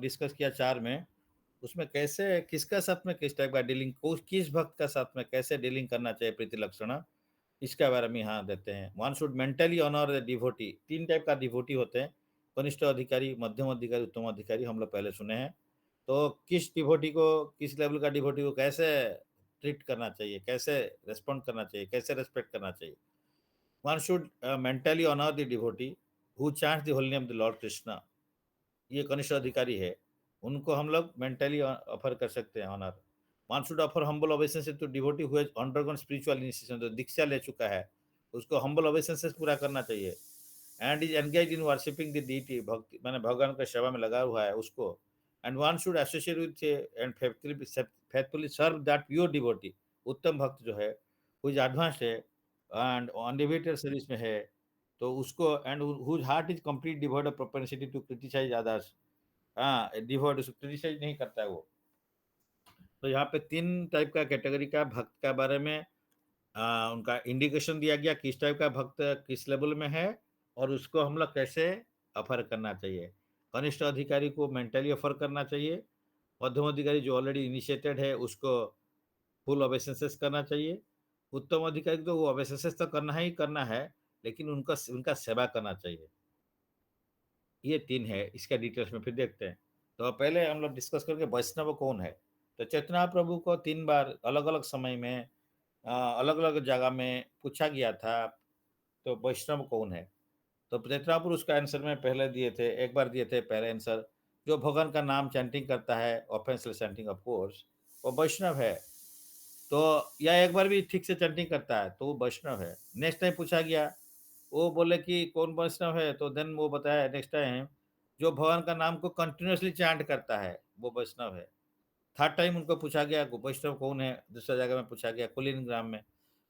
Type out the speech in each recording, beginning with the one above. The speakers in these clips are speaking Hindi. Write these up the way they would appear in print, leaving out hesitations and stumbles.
डिस्कस किया 4 में, उसमें कैसे किसका साथ में किस टाइप का डीलिंग किस भक्त का साथ में कैसे डीलिंग करना चाहिए प्रीति लक्षण, इसके बारे में यहाँ देते हैं। One should mentally honour the devotee. 3 type का डिवोटी होते हैं, कनिष्ठ अधिकारी, मध्यम अधिकारी, उत्तम अधिकारी, हम लोग पहले सुने हैं। तो किस डिवोटी को, किस लेवल का डिवोटी को कैसे ट्रीट करना चाहिए, कैसे रिस्पॉन्ड करना चाहिए, कैसे रिस्पेक्ट करना चाहिए। One should mentally honour the devotee who chants the holy name of the Lord Krishna. ये कनिष्ठ अधिकारी है, उनको हम लोग मेंटली ऑफर कर सकते हैं honour. One should offer humble obeisance to devotee who has undergone spiritual initiation, जो दीक्षा ले चुका है उसको हम्बल ओबेसेंस पूरा करना चाहिए। And is engage in worshipping the deity, भक्ति मैंने भगवान का सेवा में लगा हुआ है उसको। And one should associate with and faithfully serve that pure devotee, उत्तम भक्त जो है हु इज एडवांस्ड है एंड अनडिविटेड सर्विस में है, तो उसको and whose heart is complete devoid of propensity to criticise others. हाँ, डिवोट उसको क्रिटिसाइज नहीं करता है वो। तो यहाँ पे 3 टाइप का कैटेगरी का भक्त का बारे में उनका इंडिकेशन दिया गया, किस टाइप का भक्त किस लेवल में है और उसको हम लोग कैसे ऑफर करना चाहिए। कनिष्ठ अधिकारी को मेंटली ऑफर करना चाहिए, मध्यम अधिकारी जो ऑलरेडी इनिशिएटेड है उसको फुल ओबेसेंसेस करना चाहिए, उत्तम अधिकारी तो वो ओबेसेंसेस तो करना ही करना है, लेकिन उनका उनका सेवा करना चाहिए। ये 3 है, इसका डिटेल्स में फिर देखते हैं। तो पहले हम लोग डिस्कस करके वैष्णव कौन है। तो चैतन्य प्रभु को 3 बार अलग-अलग समय में अलग-अलग जगह में पूछा गया था, तो वैष्णव कौन है? तो चैतन्यपुर उसका आंसर में पहले दिए थे, एक बार दिए थे पहले आंसर, जो भगवान का नाम चैंटिंग करता है, ऑफेंसलेस चैंटिंग ऑफ कोर्स, वो वैष्णव है। तो या एक बार भी ठीक से चैंटिंग करता है, तो वो वैष्णव है। नेक्स्ट टाइम पूछा गया, वो बोले कि कौन वैष्णव है? तो देन वो बताया नेक्स्ट टाइम, जो भगवान का नाम को कंटिन्यूअसली चैंट करता है, वो वैष्णव है। थर्ड टाइम उनको पूछा गया वैष्णव कौन है? दूसरा जगह में पूछा गया कुलीन ग्राम में।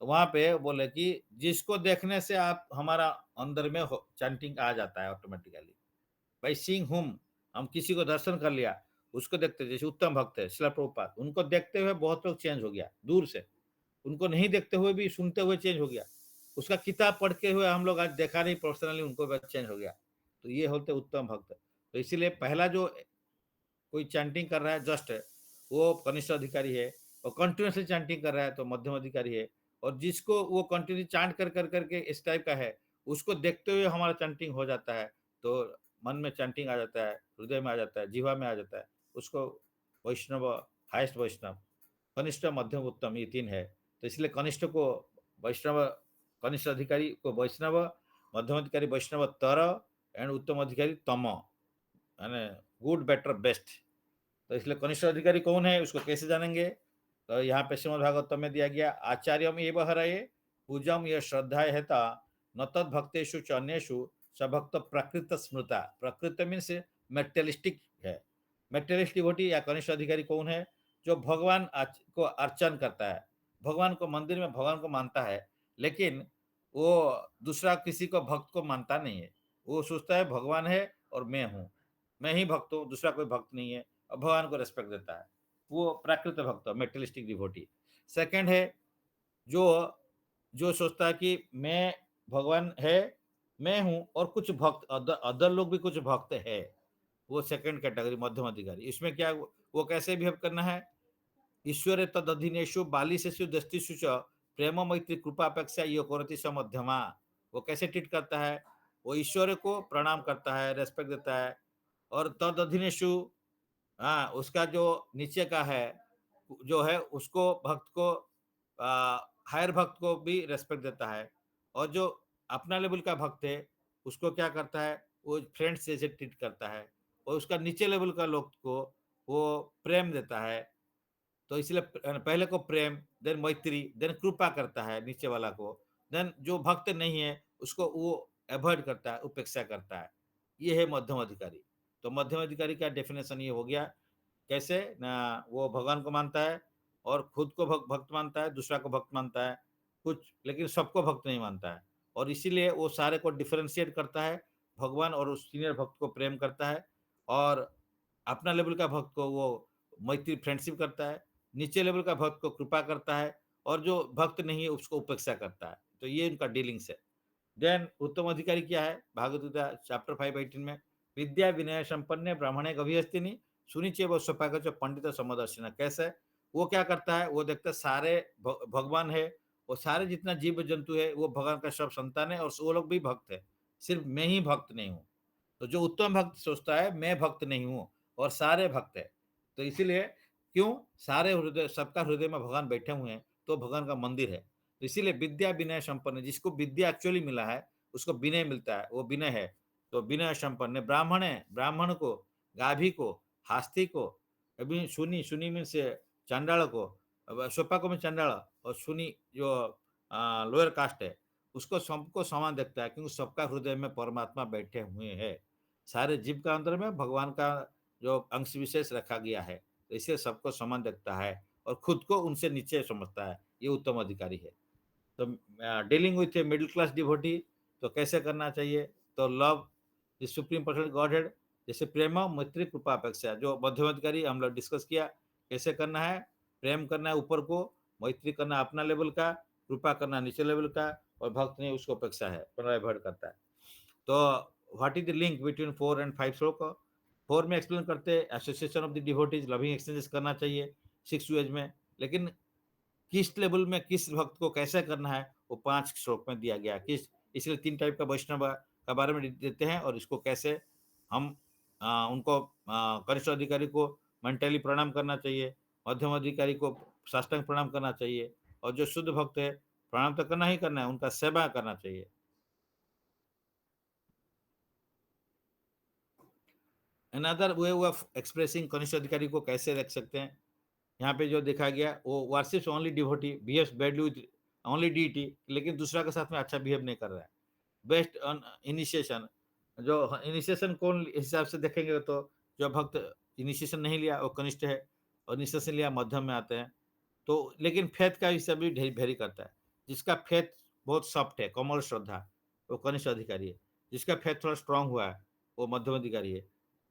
तो वहाँ पे बोले कि जिसको देखने से आप हमारा अंदर में हो चैंटिंग आ जाता है ऑटोमेटिकली। बाय सीइंग हुम, हम किसी को दर्शन कर लिया, उसको देखते जैसे उत्तम भक्त है श्रील प्रभुपाद, उनको देखते हुए बहुत लोग चेंज हो गया दूर से। उनको नहीं देखते हुए भी सुनते हुए चेंज हो गया। उसका किताब पढ़ के हुए हम लोग आज देखा नहीं पर्सनली, उनको भी चेंज हो गया। तो ये होते उत्तम भक्त। तो इसीलिए पहला जो कोई चैंटिंग कर रहा है जस्ट वो कनिष्ठ अधिकारी है, और कंटिन्यूसली चैंटिंग कर रहा है तो मध्यम अधिकारी है। और जिसको वो कंटिन्यू चांट कर कर करके इस टाइप का है, उसको देखते हुए हमारा चैंटिंग हो जाता है, तो मन में चैंटिंग आ जाता है, हृदय में आ जाता है, जीवा में आ जाता है, उसको वैष्णव, हाईएस्ट वैष्णव, कनिष्ठ, मध्यम, उत्तम, ये 3 है। तो इसलिए कनिष्ठ को वैष्णव, कनिष्ठ अधिकारी को वैष्णव, मध्यम अधिकारी वैष्णवतर एंड उत्तम अधिकारी तम, यानी गुड, बेटर, बेस्ट। तो इसलिए कनिष्ठ अधिकारी कौन है उसको कैसे जानेंगे? तो यहाँ पे श्रीमद् भागवतम में दिया गया, आचार्यम एव हरये पूजम ये श्रद्धा हेता न तद भक्तेषु च अन्येषु सभक्त प्रकृत स्मृता। प्रकृत मीन्स मेटेरियलिस्टिक है। मेटेरियलिस्ट डिवोटी या कनिष्ठ अधिकारी कौन है? जो भगवान को अर्चन करता है, भगवान को मंदिर में भगवान को मानता है, लेकिन वो दूसरा किसी को भक्त को मानता नहीं है। वो सोचता है भगवान है और मैं हूँ, मैं ही भक्त हूँ, दूसरा कोई भक्त नहीं है, और भगवान को रेस्पेक्ट देता है। वो प्राकृत भक्त, मेटेरियलिस्टिक डिवोटी। सेकंड है जो जो सोचता है कि मैं, भगवान है, मैं हूँ और कुछ भक्त अदर अदर लोग भी कुछ भक्त है, वो सेकंड कैटेगरी मध्यम अधिकारी। इसमें क्या वो कैसे बिहेव करना है? ईश्वरे तदधीनेषु बालिशेषु दस्तिषु च प्रेम मैत्री कृपापेक्षा यो करति स मध्यमा। वो कैसे ट्रीट करता है? वो ईश्वर को प्रणाम करता है, रेस्पेक्ट देता है, और तद अधीनेषु, हाँ, उसका जो नीचे का है जो है उसको भक्त को हायर भक्त को भी रेस्पेक्ट देता है, और जो अपना लेवल का भक्त है उसको क्या करता है, वो फ्रेंड्स जैसे ट्रीट करता है, और उसका नीचे लेवल का लोग को वो प्रेम देता है। तो इसलिए पहले को प्रेम, देन मैत्री, देन कृपा करता है नीचे वाला को, देन जो भक्त नहीं है उसको वो अवॉइड करता है, उपेक्षा करता है। ये है मध्यम अधिकारी। तो मध्यम अधिकारी का डेफिनेशन ये हो गया, कैसे ना वो भगवान को मानता है और खुद को भक्त मानता है, दूसरा को भक्त मानता है, कुछ लेकिन सबको भक्त नहीं मानता है, और इसीलिए वो सारे को डिफरेंशिएट करता है, भगवान और उस सीनियर भक्त को प्रेम करता है, और अपना लेवल का भक्त को वो मैत्री फ्रेंडशिप करता है, नीचे लेवल का भक्त को कृपा करता है, और जो भक्त नहीं है उसको उपेक्षा करता है। तो ये इनका डीलिंग्स है। देन उत्तम अधिकारी क्या है? भागवत गीता चैप्टर 5:18 में, विद्या विनय संपन्ने ब्राह्मणे गभिहस्तिनि सुनिचे वो स्वपाक पंडित समदर्शिना। कैसे? वो क्या करता है, वो देखता है सारे भगवान है, वो सारे जितना जीव जंतु है वो भगवान का सब संतान है और वो लोग भी भक्त है, सिर्फ मैं ही भक्त नहीं हूँ। तो जो उत्तम भक्त सोचता है मैं भक्त नहीं हूँ और सारे भक्त है, तो इसीलिए क्यों, सारे हृदय, सबका हृदय में भगवान बैठे हुए हैं, तो भगवान का मंदिर है। तो इसीलिए विद्या विनय संपन्न, जिसको विद्या एक्चुअली मिला है उसको विनय मिलता है, वो विनय है। तो विनय संपन्न ब्राह्मण है, ब्राह्मण को, गाभी को, हास्थी को, अभी सुनी, सुनी मीन्स चांडाल को, सोपाको में चांडाल, और सुनी जो लोअर कास्ट है, उसको सबको समान देखता है क्योंकि सबका हृदय में परमात्मा बैठे हुए हैं। सारे जीव का अंदर में भगवान का जो अंश विशेष रखा गया है, तो इससे सबको समान देखता है और खुद को उनसे नीचे समझता है, ये उत्तम अधिकारी है। तो dealing with a middle class devotee, तो कैसे करना चाहिए? तो love the supreme person God head, जैसे प्रेम मैत्री कृपा अपेक्षा, जो मध्यमाधिकारी हम लोग डिस्कस किया, कैसे करना है? प्रेम करना है ऊपर को, मैत्री करना अपना लेवल का, कृपा करना नीचे लेवल का, और भक्त नहीं उसको अपेक्षा है, प्रणय करता है। तो what is the link between 4 and 5 श्लोक? 4 में एक्सप्लेन करते हैं association of the devotees, loving exchanges करना चाहिए 6 यूएज में, लेकिन किस लेवल में किस भक्त को कैसे करना है वो 5 श्लोक में दिया गया। किस, इसलिए 3 टाइप का वैष्णव का बारे में देते हैं और इसको कैसे हम उनको कनिष्ठ अधिकारी को मेंटली प्रणाम करना चाहिए, मध्यम अधिकारी को साष्टांग प्रणाम करना चाहिए, और जो शुद्ध भक्त है प्रणाम तो करना ही करना है, उनका सेवा करना चाहिए। अनदर वे ऑफ एक्सप्रेसिंग कनिष्ठ अधिकारी को कैसे रख सकते हैं, यहाँ पे जो देखा गया वो worships only devotee, behaves badly with only deity, लेकिन दूसरा के साथ में अच्छा बिहेव नहीं कर रहा है। बेस्ट ऑन इनिशिएशन, जो इनिशिएशन कौन हिसाब से देखेंगे, तो जो भक्त इनिशिएशन नहीं लिया वो कनिष्ठ है, और इनिशिएशन लिया मध्यम में आते हैं। तो लेकिन फेथ का हिसाब भी वेरी करता है। जिसका फेथ बहुत सॉफ्ट है, कोमल श्रद्धा, वो कनिष्ठ अधिकारी है। जिसका फेथ थोड़ा स्ट्रांग हुआ है वो मध्यम अधिकारी है।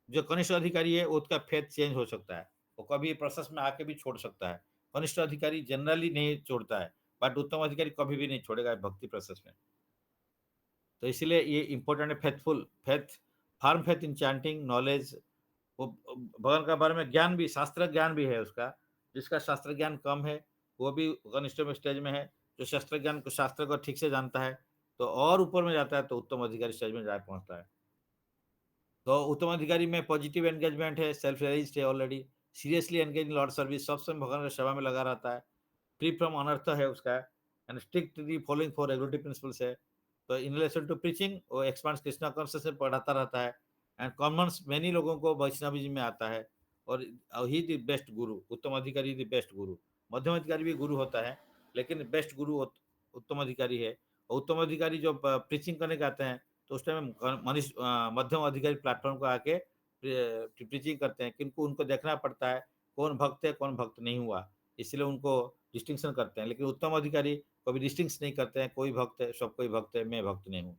जो कनिष्ठ अधिकारी है उसका फेथ चेंज हो सकता है, वो कभी प्रोसेस में आके भी छोड़ सकता है। कनिष्ठ अधिकारी जनरली नहीं छोड़ता है, बट उत्तम अधिकारी कभी भी नहीं छोड़ेगा भक्ति प्रोसेस में। तो इसलिए ये इंपॉर्टेंट है, faithful faith, firm faith in chanting knowledge, वो भगवान का बारे में ज्ञान भी, शास्त्र ज्ञान भी है उसका। जिसका शास्त्र ज्ञान कम है वो भी कनिष्ठ में स्टेज में है। जो शास्त्र ज्ञान को, शास्त्र को ठीक से जानता है तो और ऊपर में जाता है, तो उत्तम अधिकारी स्टेज में जा पहुंचता है। तो उत्तम अधिकारी में पॉजिटिव एंगेजमेंट है, सेल्फ रियलाइज्ड है already, seriously engage in Lord service, सब समय भगवान की सेवा में लगा रहता है, फ्री फ्रॉम अनर्थ है उसका, and strictly following for regulatory principles है। तो इन रिलेशन टू प्रीचिंग वो एक्सपांड्स कृष्णा कॉन्शियसनेस पढ़ाता रहता है, एंड कॉमन्स मैनी लोगों को वैष्णविज्म में आता है, और ही द बेस्ट गुरु, उत्तम अधिकारी द बेस्ट गुरु। मध्यम अधिकारी भी गुरु होता है, लेकिन बेस्ट गुरु उत्तम अधिकारी है। और उत्तम अधिकारी जो प्रीचिंग करने के आते हैं, तो उस टाइम मध्यम अधिकारी प्लेटफॉर्म को आके प्रीचिंग करते हैं, किंतु उनको देखना पड़ता है कौन भक्त है कौन भक्त नहीं हुआ, इसलिए उनको डिस्टिंक्शन करते हैं। लेकिन उत्तम अधिकारी कभी डिस्टिंक्स नहीं करते हैं, कोई भक्त है, सब कोई भक्त है, मैं भक्त नहीं हूँ।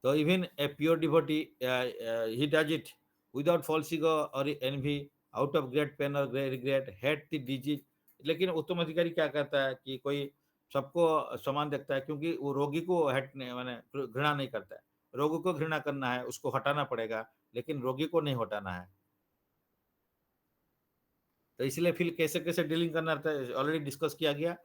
तो even a pure devotee he does it without false ego और envy, out of great pain और great regret, hate the disease. लेकिन उत्तम अधिकारी क्या कहता है कि कोई सबको समान देखता है, क्योंकि वो रोगी को हेट नहीं, माने घृणा नहीं करता है। रोगी को घृणा करना है, उसको हटाना पड़ेगा, लेकिन रोगी को नहीं हटाना है। तो इसलिए फिर कैसे कैसे डीलिंग करना रहता है ऑलरेडी डिस्कस किया गया।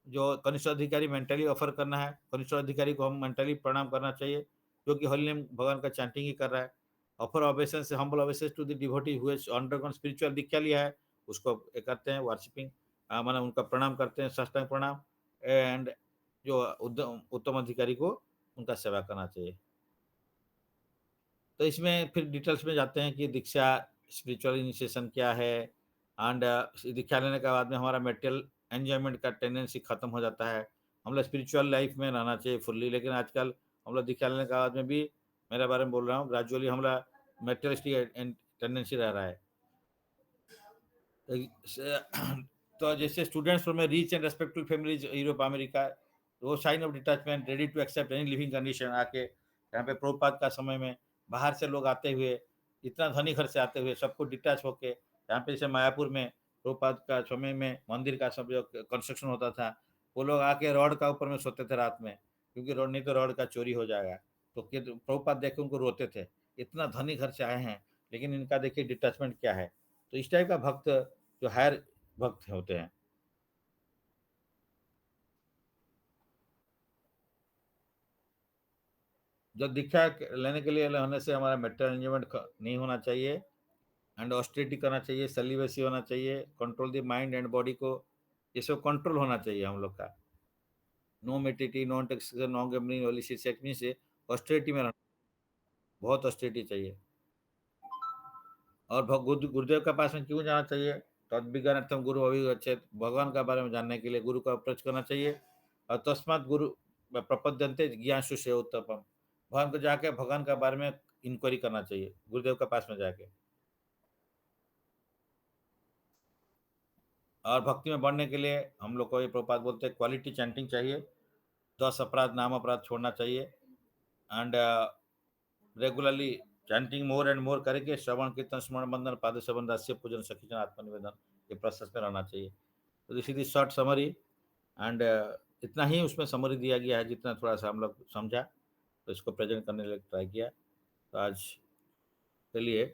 जो कनिष्ठ अधिकारी मेंटली ऑफर करना है, कनिष्ठ अधिकारी को हम मेंटली प्रणाम करना चाहिए, जो कि होली नेम भगवान का चैंटिंग ही कर रहा है। ऑफर ऑबेसेंस से humble obeisance to the devotee who has undergone spiritual दीक्षा लिया है, उसको ये करते हैं वर्शिपिंग, माने उनका प्रणाम करते हैं, साष्टांग प्रणाम। एंड जो उत्तम अधिकारी को उनका सेवा करना चाहिए। तो इसमें फिर डिटेल्स में जाते हैं कि दीक्षा, स्पिरिचुअल इनिशिएशन क्या है, एंड दीक्षा लेने के बाद में हमारा मेटेरियल एन्जॉयमेंट का टेंडेंसी खत्म हो जाता है, हम लोग स्पिरिचुअल लाइफ में रहना चाहिए फुल्ली। लेकिन आजकल हम लोग दीक्षा लेने के बाद में भी, मेरे बारे में बोल रहा हूँ, ग्रेजुअली हम लोग मेटेरियलिस्टिक टेंडेंसी रह रहा है। तो जैसे students from rich and respectful families Europe America, वो sign of detachment, ready to accept any living condition आके यहाँ पे प्रभुपाद का समय में बाहर से लोग आते हुए, इतना धनी घर से आते हुए सबको डिटैच होके, यहाँ पे जैसे मायापुर में प्रभुपाद का समय में मंदिर का सब जो कंस्ट्रक्शन होता था, वो लोग आके रॉड का ऊपर में सोते थे रात में, क्योंकि रोड नहीं तो रॉड का चोरी हो जाएगा। तो प्रभुपाद देख के उनको रोते थे, इतना धनी घर से आए हैं, लेकिन इनका देखिए डिटैचमेंट क्या है। तो इस टाइप का भक्त जो हायर भक्त होते हैं। जो दीक्षा लेने के लिए होने से हमारा मेंटल एंजॉयमेंट नहीं होना चाहिए, एंड ऑस्टेरिटी करना चाहिए, सेलिबेसी होना चाहिए, control the mind and body को, ये सब कंट्रोल होना चाहिए हम लोग का। No meditation, no intoxication, no gambling, illicit sex से ऑस्टेरिटी में रहना, बहुत ऑस्टेरिटी चाहिए। और गुरुदेव के पास में क्यों जाना चाहिए? तद्विज्ञानर्थम गुरु अभिगच्छेत्, भगवान के बारे में जानने के लिए गुरु का अप्रोच करना चाहिए। और तस्मात् गुरु प्रपद्यन्ते ज्ञानसु सेवोत्तमम्, भगवान को जाके भगवान के बारे में इंक्वायरी करना चाहिए गुरुदेव के पास में जाके। और भक्ति में बढ़ने के लिए हम लोग को ये प्रभुपाद बोलते हैं क्वालिटी चैंटिंग चाहिए, 10 अपराध नाम अपराध छोड़ना चाहिए, and regularly chanting more and more करके श्रवण कीर्तन स्मरण बंदन पाद सेवन दास्य पूजन सखीजन आत्मनिवेदन, ये प्रोसेस में रहना चाहिए। तो this is short summary, and इतना ही उसमें समरी दिया गया है जितना थोड़ा सा हम लोग समझा, तो इसको प्रेजेंट करने के लिए ट्राई किया। तो आज के लिए